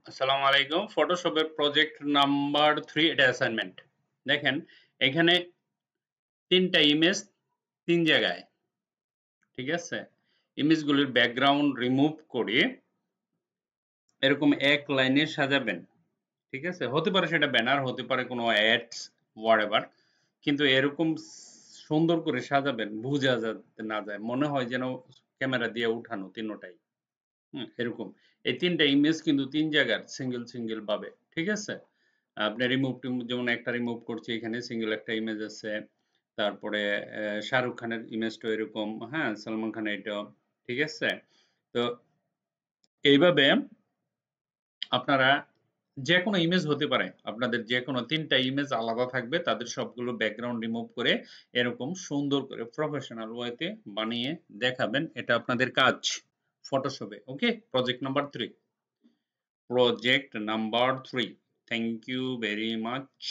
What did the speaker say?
আসসালামু আলাইকুম। ফটোশপের project number 3 এটা অ্যাসাইনমেন্ট। দেখেন এখানে ৩ টা ইমেজ ৩ জায়গায়। ঠিক আছে? ইমেজগুলির ব্যাকগ্রাউন্ড রিমুভ করে এরকম এক লাইনে সাজাবেন। ঠিক আছে? হতে পারে সেটা ব্যানার, হতে পারে কোনো অ্যাডস হোয়াটএভার। কিন্তু এরকম সুন্দর করে সাজাবেন বুঝা যাতে না যায়। মনে হয় যেন ক্যামেরা দিয়ে উঠানো ৩ টাই। এরকম। এই ৩ টা ইমেজ কিন্তু ৩ জায়গার সিঙ্গেল ভাবে। ঠিক আছে? আপনি রিমুভ যেমন একটা রিমুভ করছি এখানে সিঙ্গেল একটা ইমেজ আছে। তারপরে শাহরুখ খানের ইমেজটাও এরকম, হ্যাঁ? সালমান খানের এটাও। ঠিক আছে? তো এইভাবে আপনারা যেকোনো ইমেজ হতে পারে। আপনাদের যেকোনো ৩ টা ইমেজ আলাদা থাকবে। তাদের সবগুলো ব্যাকগ্রাউন্ড রিমুভ করে এরকম সুন্দর করে প্রফেশনাল ওয়েতে বানিয়ে দেখাবেন। এটা আপনাদের কাজ ফটোশপে। Okay? Project number 3. Project number 3. Thank you very much.